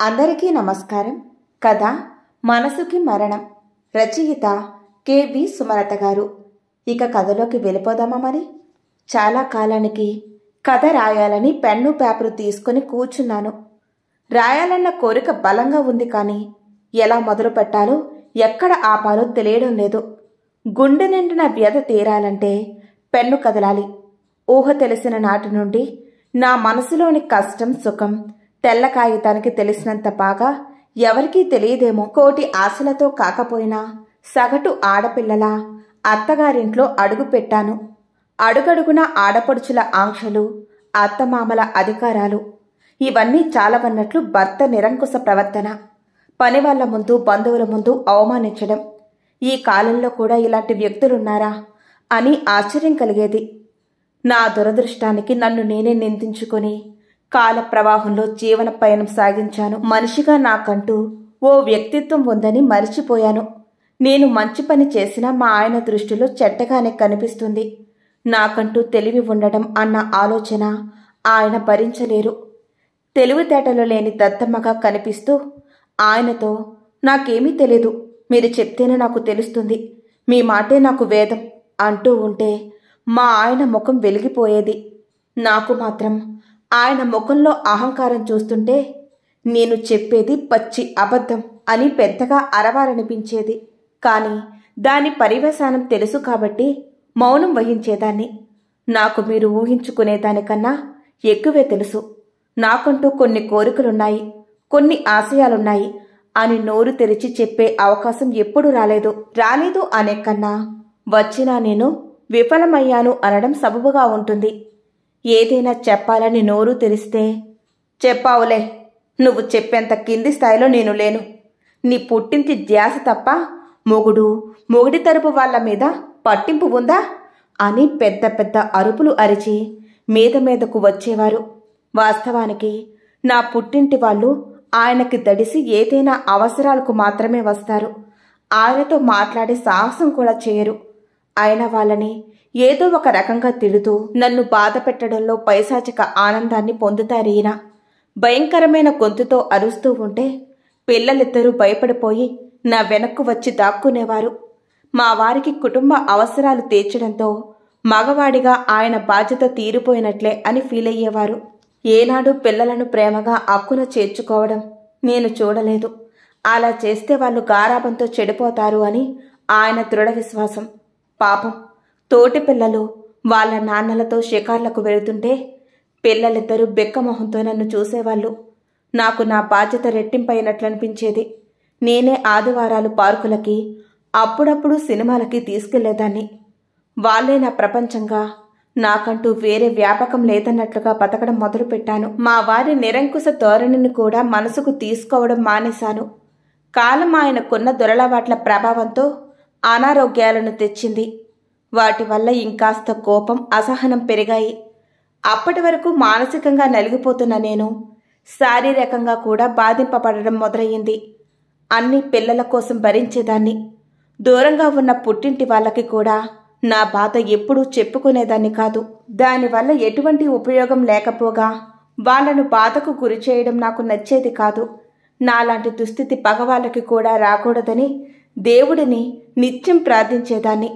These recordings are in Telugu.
అందరికీ నమస్కారం. కథ మనసుకి మరణం. రచయిత కె.వి. సుమలత గారు. ఇక కథలోకి వెళ్ళిపోదామా మరి? చాలా కాలానికి కథ రాయాలని పెన్ను పేపరు తీసుకుని కూర్చున్నాను. రాయాలన్న కోరిక బలంగా ఉంది, కానీ ఎలా మొదలు పెట్టాలో ఎక్కడ ఆపాలో తెలియడం లేదు. గుండె నిండిన వ్యధ తీరాలంటే పెన్ను కదలాలి. ఊహ తెలిసిన నాటి నుండి నా మనసులోని కష్టం సుఖం తెల్ల కాగితానికి తెలిసినంత బాగా ఎవరికీ తెలియదేమో. కోటి ఆశలతో కాకపోయినా సగటు ఆడపిల్లలా అత్తగారింట్లో అడుగు పెట్టాను. అడుగడుగున ఆడపడుచుల ఆంక్షలు, అత్తమామల అధికారాలు, ఇవన్నీ చాలవన్నట్లు భర్త నిరంకుశ ప్రవర్తన, పనివాళ్ల ముందు బంధువుల ముందు అవమానించడం. ఈ కాలంలో కూడా ఇలాంటి వ్యక్తులున్నారా అని ఆశ్చర్యం కలిగేది. నా దురదృష్టానికి నన్ను నేనే నిందించుకొని కాల ప్రవాహంలో జీవన పయనం సాగించాను. మనిషిగా నాకంటూ ఓ వ్యక్తిత్వం ఉందని మరిచిపోయాను. నేను మంచి పని చేసినా మా ఆయన దృష్టిలో చెడ్డగానే కనిపిస్తుంది. నాకంటూ తెలివి ఉండడం అన్న ఆలోచన ఆయన భరించలేరు. తెలివితేటలు లేని దద్దమ్మగా కనిపిస్తూ ఆయనతో నాకేమీ తెలీదు, మీరు చెప్తేనే నాకు తెలుస్తుంది, మీ మాటే నాకు వేదం అంటూ ఉంటే మా ఆయన ముఖం వెలిగిపోయేది. నాకు మాత్రం ఆయన ముఖంలో అహంకారం చూస్తుంటే నేను చెప్పేది పచ్చి అబద్ధం అని పెద్దగా అరవాలనిపించేది. కానీ దాని పర్యవసానం తెలుసు కాబట్టి మౌనం వహించేదాన్ని. నాకు మీరు ఊహించుకునేదానికన్నా ఎక్కువే తెలుసు. నాకంటూ కొన్ని కోరికలున్నాయి, కొన్ని ఆశయాలున్నాయి అని నోరు తెరిచి చెప్పే అవకాశం ఎప్పుడూ రాలేదు అనే కన్నా వచ్చినా నేను విఫలమయ్యాను అనడం సబబుగా ఉంటుంది. ఏదైనా చెప్పాలని నోరు తెరిస్తే, చెప్పావులే, నువ్వు చెప్పేంత కింది స్థాయిలో నేను లేను, నీ పుట్టింటి ధ్యాస తప్ప మొగుడి తరపు వాళ్ళ మీద పట్టింపు ఉందా అని పెద్ద పెద్ద అరుపులు అరిచి మీదకు వచ్చేవారు. వాస్తవానికి నా పుట్టింటి వాళ్ళు ఆయనకి దడిసి ఏదైనా అవసరాలకు మాత్రమే వస్తారు. ఆయనతో మాట్లాడే సాహసం కూడా చేయరు. అయిన వాళ్ళని ఏదో ఒక రకంగా తిడుతూ నన్ను బాధ పెట్టడంలో పైశాచిక ఆనందాన్ని పొందుతారీనా. భయంకరమైన గొంతుతో అరుస్తూ ఉంటే పిల్లలిద్దరూ భయపడిపోయి నా వెనక్కు వచ్చి దాక్కునేవారు. మా వారికి కుటుంబ అవసరాలు తీర్చడంతో మగవాడిగా ఆయన బాధ్యత తీరిపోయినట్లే అని ఫీల్ అయ్యేవారు. ఏనాడు పిల్లలను ప్రేమగా అక్కున చేర్చుకోవడం నేను చూడలేదు. అలా చేస్తే వాళ్ళు గారాబంతో చెడిపోతారు అని ఆయన దృఢ విశ్వాసం. పాపం, తోటి పిల్లలు వాళ్ళ నాన్నలతో షికార్లకు వెళుతుంటే పిల్లలిద్దరూ బెక్కమొహంతో నన్ను చూసేవాళ్ళు. నాకు నా బాధ్యత రెట్టింపైనట్లనిపించేది. నేనే ఆదివారాలు పార్కులకి, అప్పుడప్పుడు సినిమాలకి తీసుకెళ్లేదాన్ని. వాళ్లే నా ప్రపంచంగా, నాకంటూ వేరే వ్యాపకం లేదన్నట్లుగా బతకడం మొదలుపెట్టాను. మా వారి నిరంకుశ ధోరణిని కూడా మనసుకు తీసుకోవడం మానేశాను. కాలం ఆయనకున్న దురలవాట్ల ప్రభావంతో అనారోగ్యాలను తెచ్చింది. వాటి వల్ల ఇంకాస్త కోపం, అసహనం పెరిగాయి. అప్పటి వరకు మానసికంగా నలిగిపోతున్న నేను శారీరకంగా కూడా బాధింపబడడం మొదలయ్యింది. అన్ని పిల్లల కోసం భరించేదాన్ని. దూరంగా ఉన్న పుట్టింటి వాళ్ళకి కూడా నా బాధ ఎప్పుడూ చెప్పుకునేదాన్ని కాదు. దానివల్ల ఎటువంటి ఉపయోగం లేకపోగా వాళ్లను బాధకు గురి చేయడం నాకు నచ్చేది కాదు. నాలాంటి దుస్థితి పగవాళ్ళకి కూడా రాకూడదని దేవుడిని నిత్యం ప్రార్థించేదాన్ని.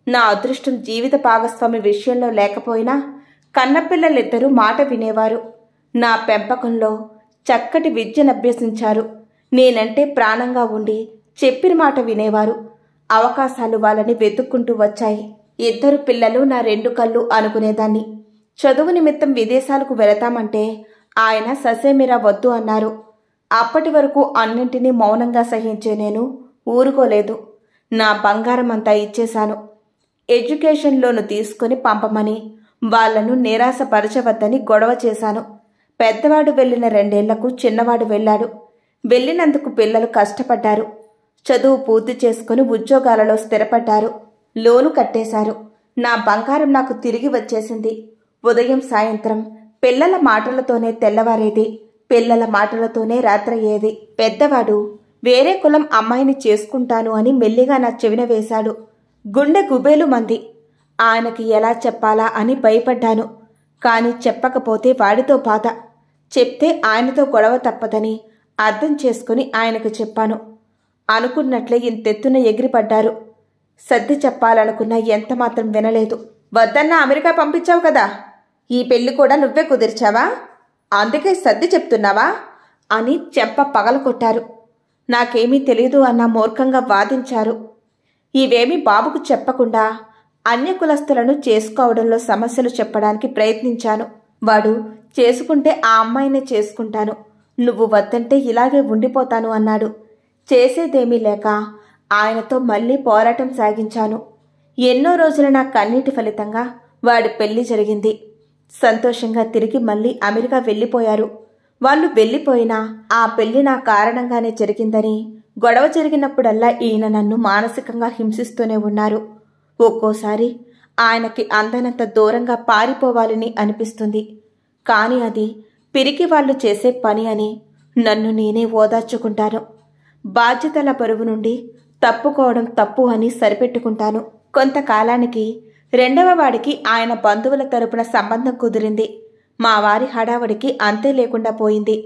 నా అదృష్టం జీవిత భాగస్వామి విషయంలో లేకపోయినా కన్నపిల్లలిద్దరూ మాట వినేవారు. నా పెంపకంలో చక్కటి విద్యనభ్యసించారు. నేనంటే ప్రాణంగా ఉండి చెప్పిన మాట వినేవారు. అవకాశాలు వాళ్ళని వెతుక్కుంటూ వచ్చాయి. ఇద్దరు పిల్లలు నా రెండు కళ్ళు అనుకునేదాన్ని. చదువు నిమిత్తం విదేశాలకు వెళతామంటే ఆయన ససేమిరా వద్దు అన్నారు. అప్పటి వరకు అన్నింటినీ మౌనంగా సహించే నేను ఊరుకోలేదు. నా బంగారం అంతా ఇచ్చేశాను. ఎడ్యుకేషన్ లోను తీసుకుని పంపమని వాళ్లను నిరాశపరచవద్దని గొడవ చేశాను. పెద్దవాడు వెళ్లిన 2 ఏళ్లకు చిన్నవాడు వెళ్లాడు. వెళ్లినందుకు పిల్లలు కష్టపడ్డారు. చదువు పూర్తి చేసుకుని ఉద్యోగాలలో స్థిరపడ్డారు. లోను కట్టేశారు. నా బంగారం నాకు తిరిగి వచ్చేసింది. ఉదయం సాయంత్రం పిల్లల మాటలతోనే తెల్లవారేది. పిల్లల మాటలతోనే రాత్రయ్యేది. పెద్దవాడు వేరే కులం అమ్మాయిని చేసుకుంటాను అని మెల్లిగా నా చెవిన వేశాడు. గుండె గుబేలు మంది. ఆయనకి ఎలా చెప్పాలా అని భయపడ్డాను. కాని చెప్పకపోతే వాడితో బాధ, చెప్తే ఆయనతో గొడవ తప్పదని అర్థం చేసుకుని ఆయనకు చెప్పాను. అనుకున్నట్లే ఇంతెత్తున ఎగిరిపడ్డారు. సర్ది చెప్పాలనుకున్నా ఎంతమాత్రం వినలేదు. వద్దన్నా అమెరికా పంపించావు కదా, ఈ పెళ్లి కూడా నువ్వే కుదిర్చావా? అందుకే సర్ది చెప్తున్నావా అని చెంప పగలకొట్టారు. నాకేమీ తెలీదు అన్న మూర్ఖంగా వాదించారు. ఇవేమీ బాబుకు చెప్పకుండా అన్యకులస్తులను చేసుకోవడంలో సమస్యలు చెప్పడానికి ప్రయత్నించాను. వాడు చేసుకుంటే ఆ అమ్మాయినే చేసుకుంటాను, నువ్వు వద్దంటే ఇలాగే ఉండిపోతాను అన్నాడు. చేసేదేమీ లేక ఆయనతో మళ్లీ పోరాటం సాగించాను. ఎన్నో రోజుల నా కన్నీటి ఫలితంగా వాడి పెళ్లి జరిగింది. సంతోషంగా తిరిగి మళ్లీ అమెరికా వెళ్ళిపోయారు. వాళ్ళు వెళ్ళిపోయినా ఆ పెళ్లి నా కారణంగానే జరిగిందని, గొడవ జరిగినప్పుడల్లా ఈయన నన్ను మానసికంగా హింసిస్తూనే ఉన్నారు. ఒక్కోసారి ఆయనకి అందనంత దూరంగా పారిపోవాలని అనిపిస్తుంది. కాని అది పిరికి వాళ్ళు చేసే పని అని నన్ను నేనే ఓదార్చుకుంటాను. బాధ్యతల బరువు నుండి తప్పుకోవడం తప్పు అని సరిపెట్టుకుంటాను. కొంతకాలానికి రెండవ వాడికి ఆయన బంధువుల తరపున సంబంధం కుదిరింది. మా వారి హడావడికి అంతే లేకుండా పోయింది.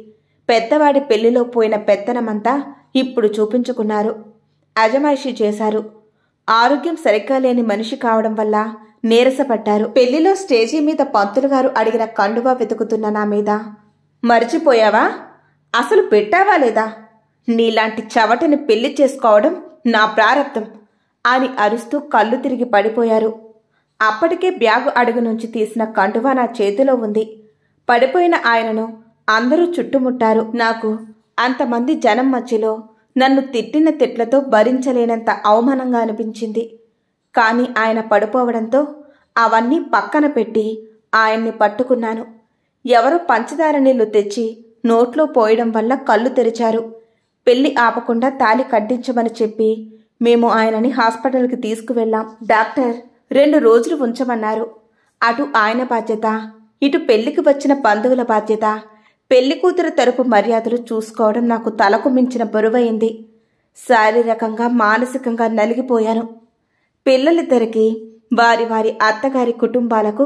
పెద్దవాడి పెళ్లిలో పోయిన పెత్తనమంతా ఇప్పుడు చూపించుకున్నారు. అజమాయిషీ చేశారు. ఆరోగ్యం సరిగ్గా లేని మనిషి కావడం వల్ల నీరసపడ్డారు. పెళ్లిలో స్టేజీ మీద పంతులు గారు అడిగిన కండువా వెతుకుతున్న నా మీద, మర్చిపోయావా? అసలు పెట్టావా లేదా? నీలాంటి చవటని పెళ్లి చేసుకోవడం నా ప్రారబ్ధం అని అరుస్తూ కళ్ళు తిరిగి పడిపోయారు. అప్పటికే బ్యాగు అడుగు నుంచి తీసిన కండువా నా చేతిలో ఉంది. పడిపోయిన ఆయనను అందరూ చుట్టుముట్టారు. నాకు అంతమంది జనం మధ్యలో నన్ను తిట్టిన తిట్లతో భరించలేనంత అవమానంగా అనిపించింది. కాని ఆయన పడిపోవడంతో అవన్నీ పక్కన పెట్టి ఆయన్ని పట్టుకున్నాను. ఎవరో పంచదార నీళ్లు తెచ్చి నోట్లో పోయడం వల్ల కళ్ళు తెరిచారు. పెళ్లి ఆపకుండా తాళి కట్టించమని చెప్పి మేము ఆయనని హాస్పిటల్కి తీసుకువెళ్ళాం. డాక్టర్ 2 రోజులు ఉంచమన్నారు. అటు ఆయన బాధ్యత, ఇటు పెళ్లికి వచ్చిన బంధువుల బాధ్యత, పెళ్లి కూతురు తరపు మర్యాదలు చూసుకోవడం నాకు తలకు మించిన బరువైంది. శారీరకంగా మానసికంగా నలిగిపోయాను. పిల్లలిద్దరికీ వారి వారి అత్తగారి కుటుంబాలకు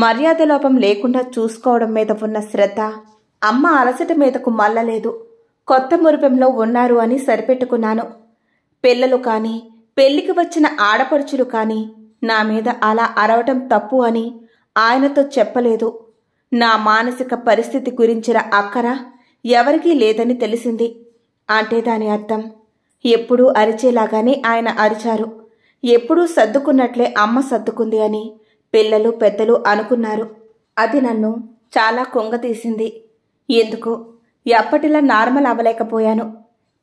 మర్యాద లోపం లేకుండా చూసుకోవడం మీద ఉన్న శ్రద్ధ అమ్మ అలసట మీదకు మల్లలేదు. కొత్త మురిపెంలో ఉన్నారు అని సరిపెట్టుకున్నాను. పిల్లలు కానీ పెళ్లికి వచ్చిన ఆడపడుచులు కానీ నా మీద అలా అరవటం తప్పు అని ఆయనతో చెప్పలేదు. నా మానసిక పరిస్థితి గురించిన అక్కర ఎవరికీ లేదని తెలిసింది. అంటే దాని అర్థం ఎప్పుడూ అరిచేలాగానే ఆయన అరిచారు, ఎప్పుడూ సర్దుకున్నట్లే అమ్మ సర్దుకుంది అని పిల్లలు పెద్దలు అనుకున్నారు. అది నన్ను చాలా కుంగతీసింది. ఎందుకో ఎప్పటిలా నార్మల్ అవ్వలేకపోయాను.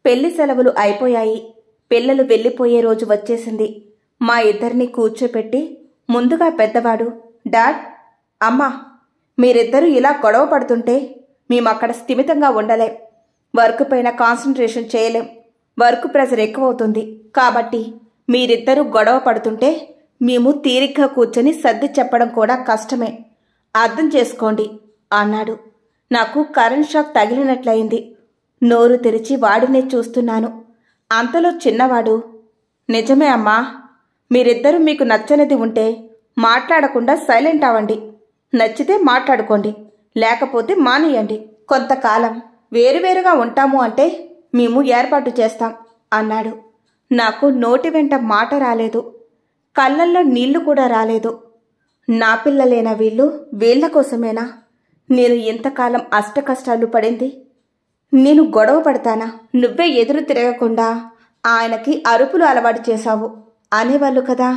పెళ్లి సెలవులు అయిపోయాయి. పిల్లలు వెళ్ళిపోయే రోజు వచ్చేసింది. మా ఇద్దరిని కూర్చోపెట్టి ముందుగా పెద్దవాడు, డాడ్, అమ్మా, మీరిద్దరూ ఇలా గొడవ పడుతుంటే మేమక్కడ స్థిమితంగా ఉండలేం. వర్క్ పైన కాన్సన్ట్రేషన్ చేయలేం. వర్క్ ప్రెజర్ ఎక్కువవుతుంది. కాబట్టి మీరిద్దరూ గొడవ పడుతుంటే మేము తీరిగ్గా కూర్చొని సర్ది చెప్పడం కూడా కష్టమే. అర్థం చేసుకోండి అన్నాడు. నాకు కరెంట్ షాక్ తగిలినట్లయింది. నోరు తెరిచి వాడినే చూస్తున్నాను. అంతలో చిన్నవాడు, నిజమే అమ్మా, మీరిద్దరూ మీకు నచ్చనిది ఉంటే మాట్లాడకుండా సైలెంట్ అవ్వండి. నచ్చితే మాట్లాడుకోండి, లేకపోతే మానేయండి. కొంతకాలం వేరువేరుగా ఉంటాము అంటే మేము ఏర్పాటు చేస్తాం అన్నాడు. నాకు నోటి వెంట మాట రాలేదు. కళ్ళల్లో నీళ్లు కూడా రాలేదు. నా పిల్లలేనా వీళ్ళు? వీళ్ల కోసమేనా నేను ఇంతకాలం అష్టకష్టాలు పడింది? నేను గొడవ పడతానా? నువ్వే ఎదురు తిరగకుండా ఆయనకి అరుపులు అలవాటు చేశావు అనేవాళ్ళు కదా.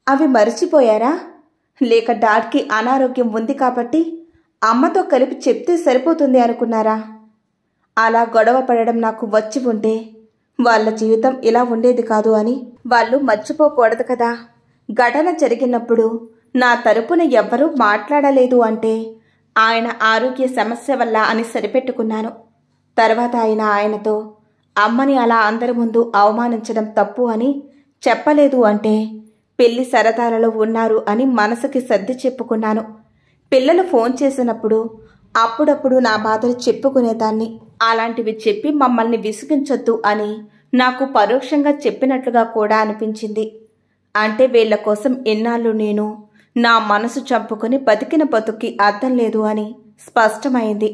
అవి మరిచిపోయారా? లేక డాడ్కి అనారోగ్యం ఉంది కాబట్టి అమ్మతో కలిపి చెప్తే సరిపోతుంది అనుకున్నారా? అలా గొడవ పడడం నాకు వచ్చి ఉంటే వాళ్ళ జీవితం ఇలా ఉండేది కాదు అని వాళ్ళు మర్చిపోకూడదు కదా. ఘటన జరిగినప్పుడు నా తరపున ఎవ్వరూ మాట్లాడలేదు అంటే ఆయన ఆరోగ్య సమస్య వల్ల అని సరిపెట్టుకున్నాను. తర్వాత ఆయనతో అమ్మని అలా అందరి ముందు అవమానించడం తప్పు అని చెప్పలేదు అంటే పెళ్లి సరదాలలో ఉన్నారు అని మనసుకి సర్ది చెప్పుకున్నాను. పిల్లలు ఫోన్ చేసినప్పుడు అప్పుడప్పుడు నా బాధలు చెప్పుకునేదాన్ని. అలాంటివి చెప్పి మమ్మల్ని విసిగించొద్దు అని నాకు పరోక్షంగా చెప్పినట్లుగా కూడా అనిపించింది. అంటే వీళ్ల కోసం ఎన్నాళ్ళు నేను నా మనసు చంపుకొని బతికిన బతుక్కి అర్థం లేదు అని స్పష్టమైంది.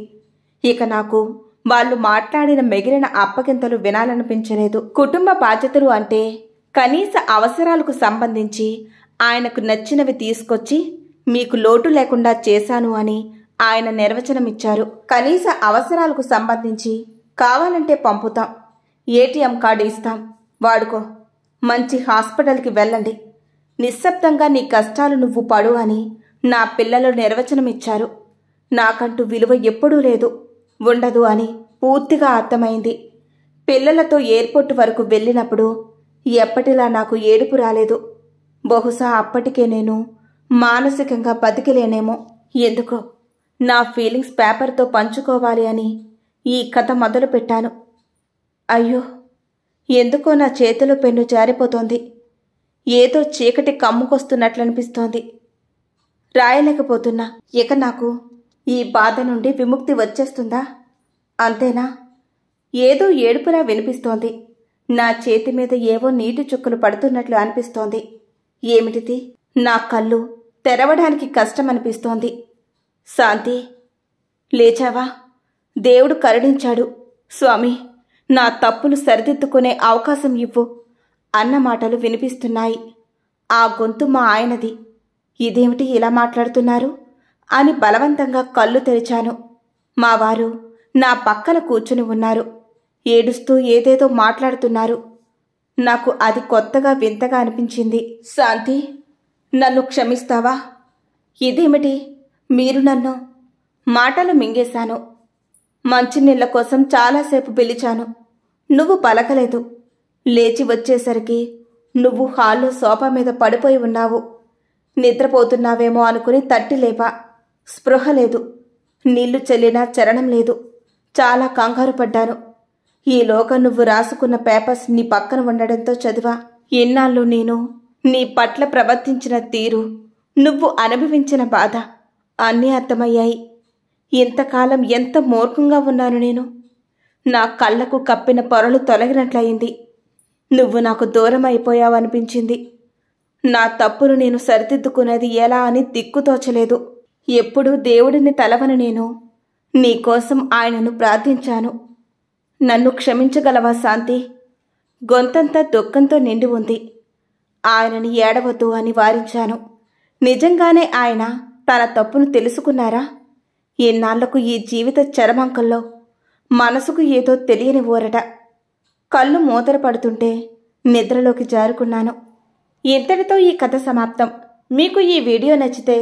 ఇక నాకు వాళ్ళు మాట్లాడిన మిగిలిన అప్పగింతలు వినాలనిపించలేదు. కుటుంబ బాధ్యతలు అంటే కనీస అవసరాలకు సంబంధించి ఆయనకు నచ్చినవి తీసుకొచ్చి మీకు లోటు లేకుండా చేశాను అని ఆయన నిర్వచనమిచ్చారు. కనీస అవసరాలకు సంబంధించి కావాలంటే పంపుతాం, ఏటీఎం కార్డు ఇస్తాం, వాడుకో, మంచి హాస్పిటల్కి వెళ్ళండి, నిశ్శబ్దంగా నీ కష్టాలు నువ్వు పడు అని నా పిల్లలు నిర్వచనమిచ్చారు. నాకంటూ విలువ ఎప్పుడూ లేదు, ఉండదు అని పూర్తిగా అర్థమైంది. పిల్లలతో ఎయిర్పోర్ట్ వరకు వెళ్ళినప్పుడు ఎప్పటిలా నాకు ఏడుపు రాలేదు. బహుశా అప్పటికే నేను మానసికంగా బతికిలేనేమో. ఎందుకో నా ఫీలింగ్స్ పేపర్తో పంచుకోవాలి అని ఈ కథ మొదలుపెట్టాను. అయ్యో, ఎందుకో నా చేతిలో పెన్ను జారిపోతోంది. ఏదో చీకటి కమ్ముకొస్తున్నట్లనిపిస్తోంది. రాయలేకపోతున్నా. ఇక నాకు ఈ బాధ నుండి విముక్తి వచ్చేస్తుందా? అంతేనా? ఏదో ఏడుపులా వినిపిస్తోంది. నా చేతి మీద ఏవో నీటి చుక్కలు పడుతున్నట్లు అనిపిస్తోంది. ఏమిటిది? నా కళ్ళు తెరవడానికి కష్టమనిపిస్తోంది. శాంతి, లేచావా? దేవుడు కరుణించాడు. స్వామి, నా తప్పులు సరిదిద్దుకునే అవకాశం ఇవ్వు అన్న మాటలు వినిపిస్తున్నాయి. ఆ గొంతు మా ఆయనది. ఇదేమిటి ఇలా మాట్లాడుతున్నారు అని బలవంతంగా కళ్ళు తెరిచాను. మా వారు నా పక్కన కూర్చుని ఉన్నారు. ఏడుస్తూ ఏదేదో మాట్లాడుతున్నారు. నాకు అది కొత్తగా వింతగా అనిపించింది. శాంతి, నన్ను క్షమిస్తావా? ఇదేమిటి మీరు నన్ను? మాటలు మింగేశాను. మంచినీళ్ల కోసం చాలాసేపు పిలిచాను, నువ్వు పలకలేదు. లేచి వచ్చేసరికి నువ్వు హాల్లో సోఫా మీద పడిపోయి ఉన్నావు. నిద్రపోతున్నావేమో అనుకుని తట్టి లేపా. స్పృహ లేదు. నీళ్లు చల్లినా చరణం లేదు. చాలా కంగారు పడ్డాను. ఈలోగా నువ్వు రాసుకున్న పేపర్స్ నీ పక్కన ఉండడంతో చదివా. ఎన్నాళ్ళు నేను నీ పట్ల ప్రవర్తించిన తీరు, నువ్వు అనుభవించిన బాధ అన్నీ అర్థమయ్యాయి. ఇంతకాలం ఎంత మూర్ఖంగా ఉన్నాను నేను. నా కళ్ళకు కప్పిన పొరలు తొలగినట్లయింది. నువ్వు నాకు దూరం అయిపోయావనిపించింది. నా తప్పును నేను సరిదిద్దుకునేది ఎలా అని దిక్కుతోచలేదు. ఎప్పుడూ దేవుడిని తలవని నేను నీకోసం ఆయనను ప్రార్థించాను. నన్ను క్షమించగలవా శాంతి? గొంతంతా దుఃఖంతో నిండి ఉంది. ఆయనని ఏడవద్దు అని వారించాను. నిజంగానే ఆయన తన తప్పును తెలుసుకున్నారా? ఎన్నాళ్లకు ఈ జీవిత చరమంకంలో మనసుకు ఏదో తెలియని ఊరట. కళ్ళు మూతర పడుతుంటే నిద్రలోకి జారుకున్నాను. ఇంతటితో ఈ కథ సమాప్తం. మీకు ఈ వీడియో నచ్చితే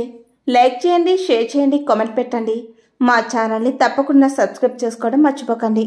లైక్ చేయండి, షేర్ చేయండి, కామెంట్ పెట్టండి. మా ఛానల్ని తప్పకుండా సబ్స్క్రైబ్ చేసుకోవడం మర్చిపోకండి.